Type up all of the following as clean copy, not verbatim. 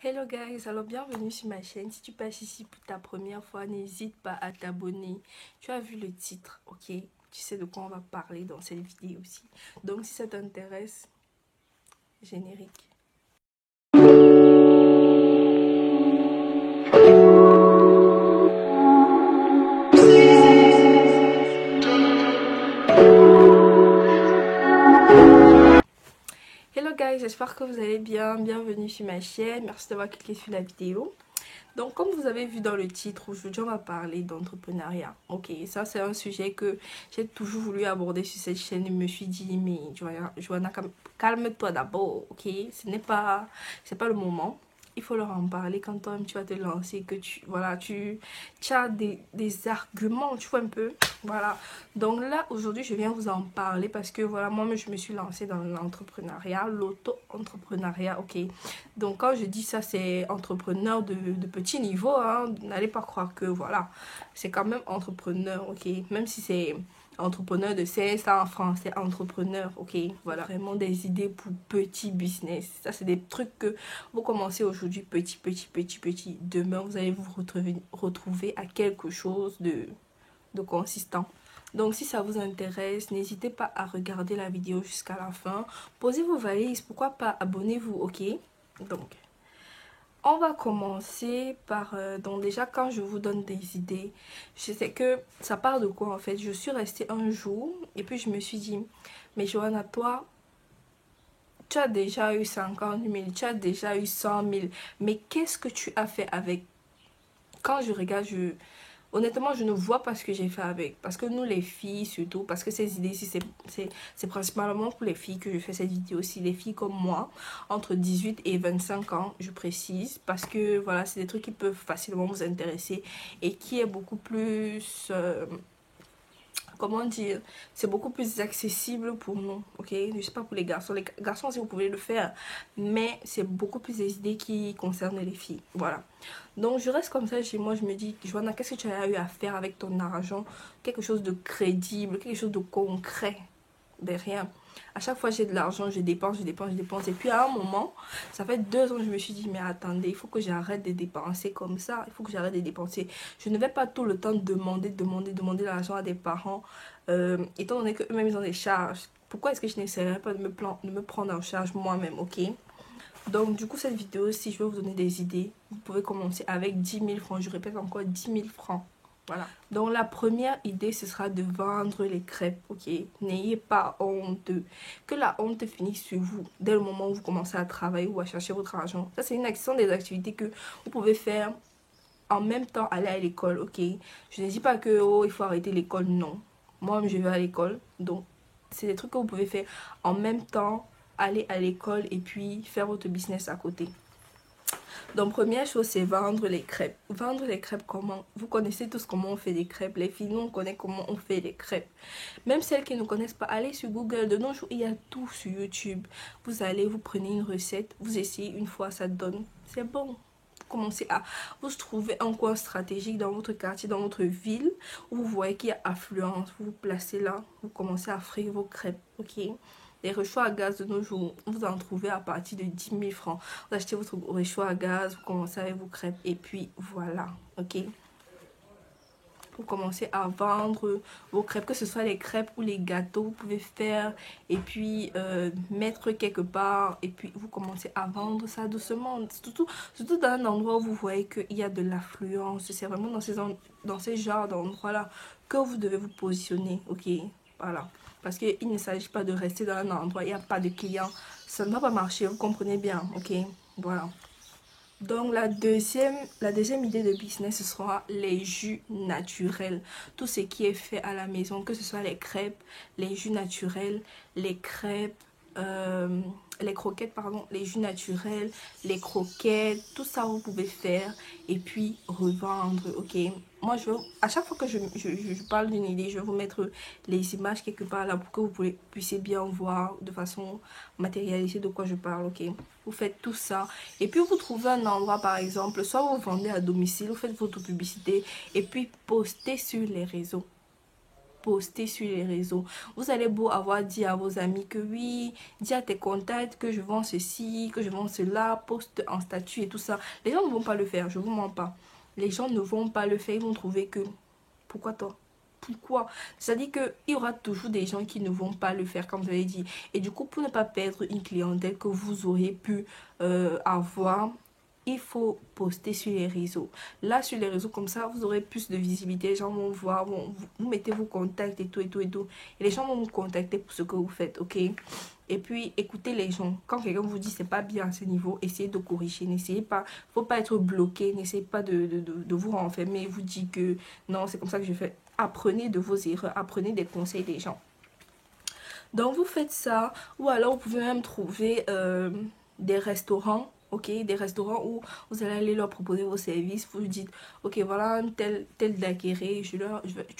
Hello guys, alors bienvenue sur ma chaîne. Si tu passes ici pour ta première fois, n'hésite pas à t'abonner. Tu as vu le titre, ok? Tu sais de quoi on va parler dans cette vidéo aussi. Donc si ça t'intéresse, générique. Hello guys, j'espère que vous allez bien. Bienvenue sur ma chaîne. Merci d'avoir cliqué sur la vidéo. Donc, comme vous avez vu dans le titre, aujourd'hui, on va parler d'entrepreneuriat. Ok, ça, c'est un sujet que j'ai toujours voulu aborder sur cette chaîne. Je me suis dit, mais Joanna, calme-toi d'abord, ok? C'est pas le moment. Il faut leur en parler quand toi-même tu vas te lancer, que tu as des arguments, tu vois un peu. Voilà. Donc là, aujourd'hui, je viens vous en parler parce que voilà, moi, je me suis lancée dans l'entrepreneuriat, l'auto-entrepreneuriat, ok? Donc quand je dis ça, c'est entrepreneur de petit niveau, hein. N'allez pas croire que voilà, c'est quand même entrepreneur, ok? Même si c'est entrepreneur de 16 ans en français, entrepreneur, ok? Voilà, vraiment des idées pour petit business. Ça, c'est des trucs que vous commencez aujourd'hui petit. Demain, vous allez vous retrouver à quelque chose de consistant. Donc si ça vous intéresse, n'hésitez pas à regarder la vidéo jusqu'à la fin. Posez vos valises, pourquoi pas, abonnez-vous, ok? Donc, on va commencer par... donc déjà, quand je vous donne des idées, je sais que ça part de quoi en fait? Je suis restée un jour et puis je me suis dit, mais Johanna, toi, tu as déjà eu 50 000, tu as déjà eu 100 000, mais qu'est-ce que tu as fait avec? Quand je regarde, honnêtement, je ne vois pas ce que j'ai fait avec. Parce que nous, les filles, surtout, parce que ces idées-ci, c'est principalement pour les filles que je fais cette vidéo-ci. Les filles comme moi, entre 18 et 25 ans, je précise. Parce que, voilà, c'est des trucs qui peuvent facilement vous intéresser et qui est beaucoup plus... comment dire, c'est beaucoup plus accessible pour nous, ok? Je sais pas pour les garçons si vous pouvez le faire, mais c'est beaucoup plus des idées qui concernent les filles, voilà. Donc je reste comme ça chez moi, je me dis, Joanna, qu'est-ce que tu as eu à faire avec ton argent? Quelque chose de crédible, quelque chose de concret. Ben rien. À chaque fois j'ai de l'argent, je dépense. Et puis à un moment, ça fait 2 ans, je me suis dit, mais attendez, il faut que j'arrête de dépenser comme ça. Il faut que j'arrête de dépenser. Je ne vais pas tout le temps demander l'argent à des parents. Étant donné qu'eux-mêmes, ils ont des charges. Pourquoi est-ce que je n'essaierais pas de me prendre en charge moi-même, ok? Donc du coup, cette vidéo, si je vais vous donner des idées, vous pouvez commencer avec 10 000 francs. Je répète encore 10 000 francs. Voilà. Donc la première idée, ce sera de vendre les crêpes, ok? N'ayez pas honte. Que la honte finisse sur vous dès le moment où vous commencez à travailler ou à chercher votre argent. Ça, c'est une action des activités que vous pouvez faire en même temps aller à l'école, ok? Je ne dis pas que, oh, il faut arrêter l'école, non. Moi, je vais à l'école, donc c'est des trucs que vous pouvez faire en même temps, aller à l'école et puis faire votre business à côté. Donc, première chose, c'est vendre les crêpes. Vendre les crêpes, comment? Vous connaissez tous comment on fait des crêpes. Les filles, nous, on connaît comment on fait les crêpes. Même celles qui ne connaissent pas, allez sur Google. De nos jours, il y a tout sur YouTube. Vous allez, vous prenez une recette, vous essayez une fois, ça donne. C'est bon. Vous commencez à vous trouver un coin stratégique dans votre quartier, dans votre ville, où vous voyez qu'il y a affluence. Vous vous placez là, vous commencez à frire vos crêpes, ok? Les réchauds à gaz de nos jours, vous en trouvez à partir de 10 000 francs. Vous achetez votre réchaud à gaz, vous commencez avec vos crêpes et puis voilà, ok? Vous commencez à vendre vos crêpes, que ce soit les crêpes ou les gâteaux, vous pouvez faire et puis mettre quelque part et puis vous commencez à vendre ça doucement. Surtout dans un endroit où vous voyez qu'il y a de l'affluence. C'est vraiment dans ces genres d'endroits-là que vous devez vous positionner, ok? Voilà. Parce qu'il ne s'agit pas de rester dans un endroit, il n'y a pas de clients. Ça ne va pas marcher, vous comprenez bien, ok? Voilà. Donc la deuxième idée de business, ce sera les jus naturels. Tout ce qui est fait à la maison, que ce soit les crêpes, les jus naturels, les crêpes, les croquettes, pardon, les jus naturels, les croquettes, tout ça vous pouvez faire et puis revendre, ok? Moi, à chaque fois que je parle d'une idée, je vais vous mettre les images quelque part là pour que vous puissiez bien voir de façon matérialisée de quoi je parle, ok? Vous faites tout ça et puis vous trouvez un endroit par exemple, soit vous vendez à domicile, vous faites votre publicité et puis postez sur les réseaux. poster sur les réseaux. Vous allez beau avoir dit à vos amis que oui, dis à tes contacts que je vends ceci, que je vends cela, poste en statut et tout ça. Les gens ne vont pas le faire, je vous mens pas. Les gens ne vont pas le faire, ils vont trouver que pourquoi toi? Pourquoi? C'est-à-dire qu'il y aura toujours des gens qui ne vont pas le faire, comme vous avez dit. Et du coup, pour ne pas perdre une clientèle que vous auriez pu avoir, il faut poster sur les réseaux. Là, sur les réseaux, comme ça, vous aurez plus de visibilité. Les gens vont voir, vous mettez vos contacts et tout, et tout, et tout. Et les gens vont vous contacter pour ce que vous faites, ok? Et puis, écoutez les gens. Quand quelqu'un vous dit c'est pas bien à ce niveau, essayez de corriger. N'essayez pas, faut pas être bloqué. N'essayez pas de vous renfermer. Vous dites que non, c'est comme ça que je fais. Apprenez de vos erreurs. Apprenez des conseils des gens. Donc, vous faites ça. Ou alors, vous pouvez même trouver des restaurants. Ok, des restaurants où vous allez aller leur proposer vos services. Vous dites, ok, voilà un tel d'acquéré.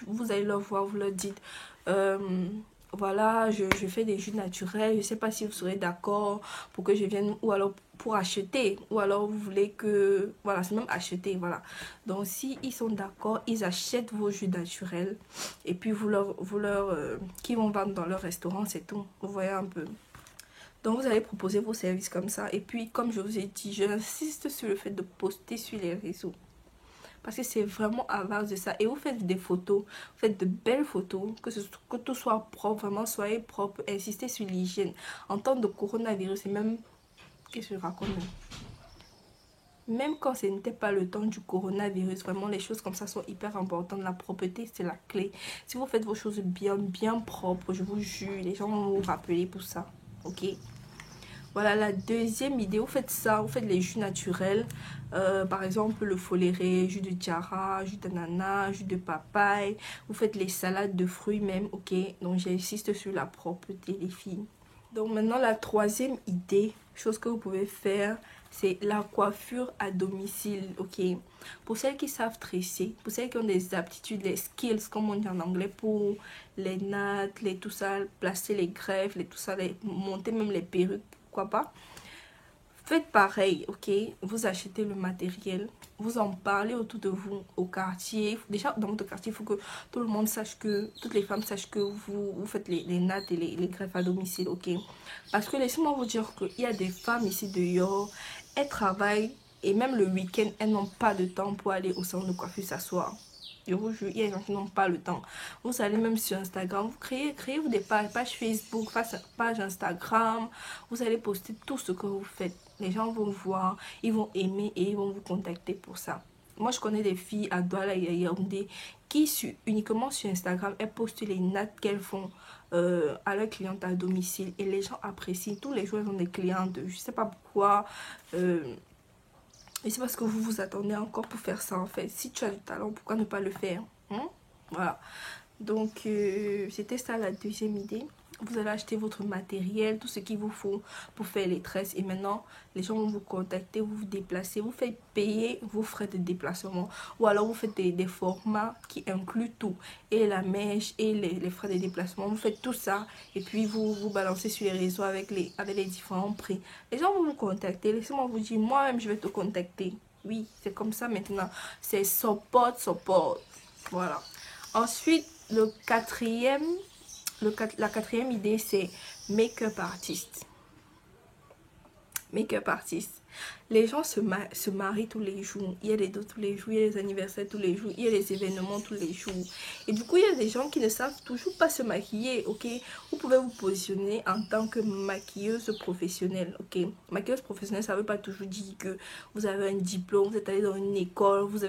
Vous allez leur voir, vous leur dites, voilà, je fais des jus naturels. Je ne sais pas si vous serez d'accord pour que je vienne, ou alors pour acheter, ou alors vous voulez que, voilà, c'est même acheter, voilà. Donc, si ils sont d'accord, ils achètent vos jus naturels et puis qui vont vendre dans leur restaurant, c'est tout. Vous voyez un peu. Donc, vous allez proposer vos services comme ça. Et puis, comme je vous ai dit, j'insiste sur le fait de poster sur les réseaux. Parce que c'est vraiment à base de ça. Et vous faites des photos, vous faites de belles photos, que tout soit propre, vraiment soyez propre. Insistez sur l'hygiène. En temps de coronavirus, et même, qu'est-ce que je raconte même quand ce n'était pas le temps du coronavirus, vraiment les choses comme ça sont hyper importantes. La propreté, c'est la clé. Si vous faites vos choses bien, bien propres, je vous jure, les gens vont vous rappeler pour ça. Ok? Voilà la deuxième idée, vous faites ça, vous faites les jus naturels, par exemple le foléré, jus de tiara, jus d'ananas, jus de papaye, vous faites les salades de fruits même, ok? Donc j'insiste sur la propreté les filles. Donc maintenant la troisième idée, chose que vous pouvez faire, c'est la coiffure à domicile, ok? Pour celles qui savent tresser, pour celles qui ont des aptitudes, les skills comme on dit en anglais, pour les nattes, les tout ça, placer les greffes, les tout ça, monter même les perruques, pourquoi pas. Faites pareil, ok? Vous achetez le matériel, vous en parlez autour de vous, au quartier. Déjà, dans votre quartier, il faut que tout le monde sache que, toutes les femmes sachent que vous faites les nattes et les greffes à domicile, ok? Parce que laissez-moi vous dire qu'il y a des femmes ici dehors, elles travaillent et même le week-end, elles n'ont pas de temps pour aller au salon de coiffure s'asseoir. Je vous jure, il y a des gens qui n'ont pas le temps. Vous allez même sur Instagram, vous créez des pages Facebook, page Instagram. Vous allez poster tout ce que vous faites. Les gens vont voir, ils vont aimer et ils vont vous contacter pour ça. Moi, je connais des filles à Douala et à Yaoundé qui, uniquement sur Instagram, elles postent les nattes qu'elles font à leurs clientes à domicile. Et les gens apprécient. Tous les jours, elles ont des clientes. Je ne sais pas pourquoi. Et c'est parce que vous vous attendez encore pour faire ça en fait. Si tu as du talent, pourquoi ne pas le faire, hein? Voilà. Donc, c'était ça la deuxième idée. Vous allez acheter votre matériel, tout ce qu'il vous faut pour faire les tresses. Et maintenant, les gens vont vous contacter, vous vous déplacez. Vous faites payer vos frais de déplacement. Ou alors, vous faites des formats qui incluent tout. Et la mèche, et les frais de déplacement. Vous faites tout ça. Et puis, vous balancez sur les réseaux avec les différents prix. Les gens vont vous contacter. Laissez-moi vous dire, moi-même, je vais te contacter. Oui, c'est comme ça maintenant. C'est support. Voilà. Ensuite, la quatrième idée, c'est make-up artist. Make-up artist. Les gens se marient tous les jours. Il y a les dons tous les jours, il y a les anniversaires tous les jours, il y a les événements tous les jours. Et du coup, il y a des gens qui ne savent toujours pas se maquiller, ok? Vous pouvez vous positionner en tant que maquilleuse professionnelle, ok? Maquilleuse professionnelle, ça ne veut pas toujours dire que vous avez un diplôme, vous êtes allé dans une école, vous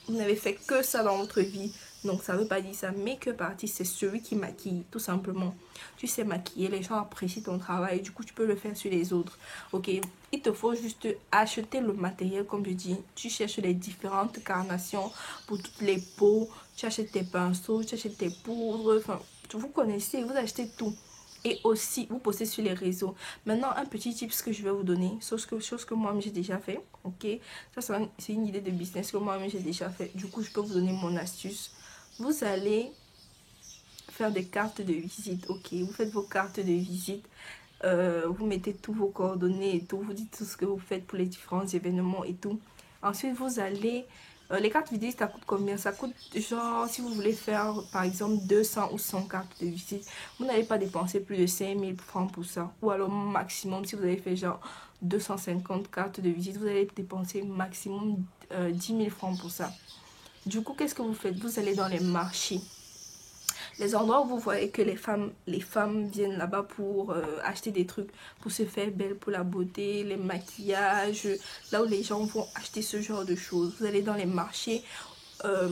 n'avez fait que ça dans votre vie. Donc, ça ne veut pas dire ça. Make-up artist, c'est celui qui maquille, tout simplement. Tu sais maquiller, les gens apprécient ton travail. Du coup, tu peux le faire sur les autres. Ok, il te faut juste acheter le matériel, comme je dis. Tu cherches les différentes carnations pour toutes les peaux. Tu achètes tes pinceaux, tu achètes tes poudres. Enfin, vous connaissez, vous achetez tout. Et aussi, vous postez sur les réseaux. Maintenant, un petit tip que je vais vous donner. Chose que moi-même j'ai déjà fait. Ok, ça c'est une idée de business que moi-même j'ai déjà fait. Du coup, je peux vous donner mon astuce. Vous allez faire des cartes de visite, ok? Vous faites vos cartes de visite, vous mettez tous vos coordonnées et tout, vous dites tout ce que vous faites pour les différents événements et tout. Ensuite, vous allez Les cartes visite, ça coûte combien? Ça coûte genre, si vous voulez faire par exemple 200 ou 100 cartes de visite, vous n'allez pas dépenser plus de 5 000 francs pour ça. Ou alors maximum, si vous avez fait genre 250 cartes de visite, vous allez dépenser maximum 10 000 francs pour ça. Du coup, qu'est-ce que vous faites? Vous allez dans les marchés. Les endroits où vous voyez que les femmes viennent là-bas pour acheter des trucs, pour se faire belle, pour la beauté, les maquillages, là où les gens vont acheter ce genre de choses. Vous allez dans les marchés, euh,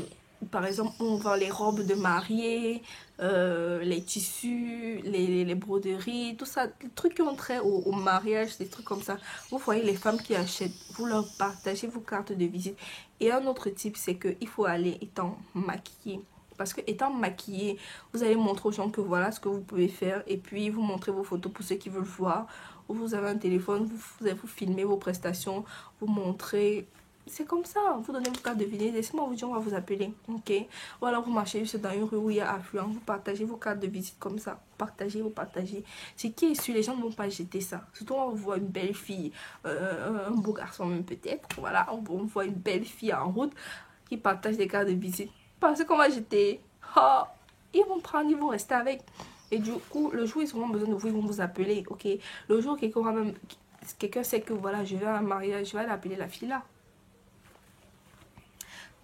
par exemple, on vend les robes de mariée, les tissus, les broderies, tout ça, les trucs qui ont trait au mariage, des trucs comme ça. Vous voyez les femmes qui achètent, vous leur partagez vos cartes de visite. Et un autre type, c'est qu'il faut aller étant maquillé. Parce que étant maquillé, vous allez montrer aux gens que voilà ce que vous pouvez faire. Et puis, vous montrez vos photos pour ceux qui veulent voir. Ou vous avez un téléphone, vous filmez vos prestations, vous montrez. C'est comme ça, vous donnez vos cartes de visite. Laissez-moi vous dire, on va vous appeler. Ok. Ou alors, vous marchez juste dans une rue où il y a affluent. Vous partagez vos cartes de visite comme ça. Partagez, vous partagez. C'est qui est sûr, les gens ne vont pas jeter ça. Surtout, on voit une belle fille, un beau garçon même peut-être. Voilà, on voit une belle fille en route qui partage des cartes de visite. Parce qu'on va jeter. Oh, ils vont prendre, ils vont rester avec. Et du coup, le jour où ils auront besoin de vous, ils vont vous appeler. Ok. Le jour où quelqu'un sait que voilà, je vais à un mariage, je vais l'appeler la fille là.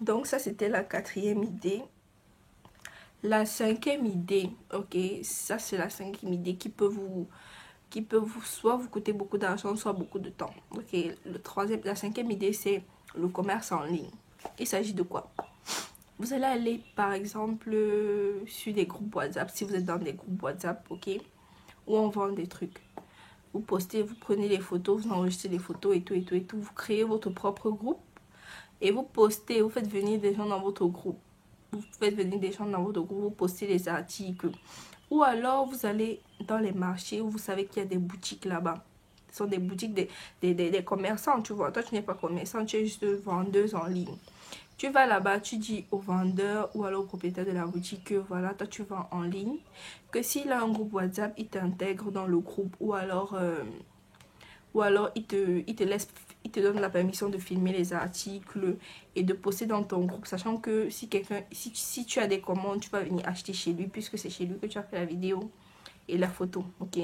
Donc, ça, c'était la 4e idée. La 5e idée, ok, ça, c'est la 5e idée qui peut soit vous coûter beaucoup d'argent, soit beaucoup de temps. Ok, la 5e idée, c'est le commerce en ligne. Il s'agit de quoi? Vous allez aller par exemple sur des groupes WhatsApp, si vous êtes dans des groupes WhatsApp, ok, où on vend des trucs. Vous postez, vous prenez les photos, vous enregistrez les photos et tout et tout et tout. Vous créez votre propre groupe et vous postez, vous faites venir des gens dans votre groupe. Vous faites venir des gens dans votre groupe, vous postez les articles. Ou alors vous allez dans les marchés où vous savez qu'il y a des boutiques là-bas. Ce sont des boutiques des commerçants, tu vois. Toi, tu n'es pas commerçant, tu es juste vendeuse en ligne. Tu vas là-bas, tu dis au vendeur ou alors au propriétaire de la boutique que voilà, toi tu vends en ligne. Que s'il a un groupe WhatsApp, il t'intègre dans le groupe ou alors il te donne la permission de filmer les articles et de poster dans ton groupe. Sachant que si tu as des commandes, tu vas venir acheter chez lui puisque c'est chez lui que tu as fait la vidéo et la photo, ok.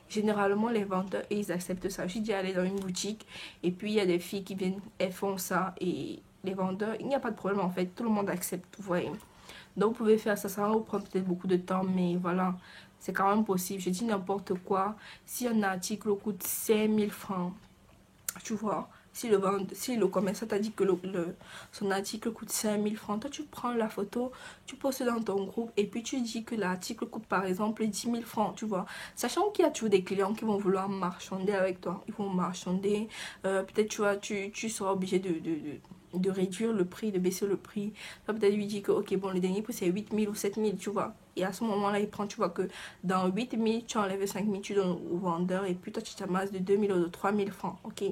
Généralement les vendeurs ils acceptent ça. Je suis déjà allée dans une boutique et puis il y a des filles qui viennent, elles font ça et les vendeurs, il n'y a pas de problème en fait, tout le monde accepte, vous voyez. Donc vous pouvez faire ça, ça va vous prendre peut-être beaucoup de temps, mais voilà, c'est quand même possible. Je dis n'importe quoi, si un article coûte 5000 francs, tu vois, si le commerçant t'a dit que son article coûte 5000 francs, toi tu prends la photo, tu postes dans ton groupe et puis tu dis que l'article coûte par exemple 10 000 francs, tu vois. Sachant qu'il y a toujours des clients qui vont vouloir marchander avec toi, ils vont marchander, peut-être tu seras obligé de réduire le prix, de baisser le prix. Peut-être lui dit que ok bon le dernier prix c'est 8000 ou 7000, tu vois. Et à ce moment-là, il prend, tu vois que dans 8000, tu enlèves 5000, tu donnes au vendeur et puis toi tu t'amasses de 2000 ou de 3000 francs, ok.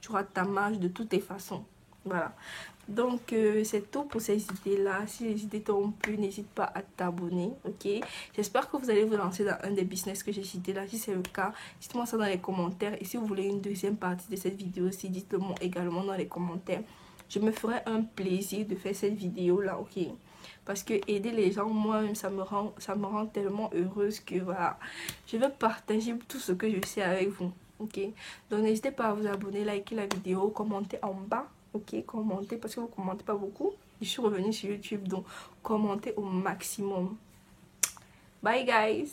Tu auras ta marge de toutes les façons. Voilà. Donc, c'est tout pour ces idées-là. Si les idées t'ont plu, n'hésite pas à t'abonner, ok. J'espère que vous allez vous lancer dans un des business que j'ai cité là. Si c'est le cas, dites-moi ça dans les commentaires. Et si vous voulez une deuxième partie de cette vidéo aussi, dites-le moi également dans les commentaires. Je me ferai un plaisir de faire cette vidéo-là, ok. Parce que aider les gens, moi-même, ça me rend tellement heureuse que voilà. Je vais partager tout ce que je sais avec vous. Ok, donc n'hésitez pas à vous abonner, liker la vidéo, commenter en bas, ok, commentez parce que vous commentez pas beaucoup. Je suis revenue sur YouTube, donc commentez au maximum. Bye guys.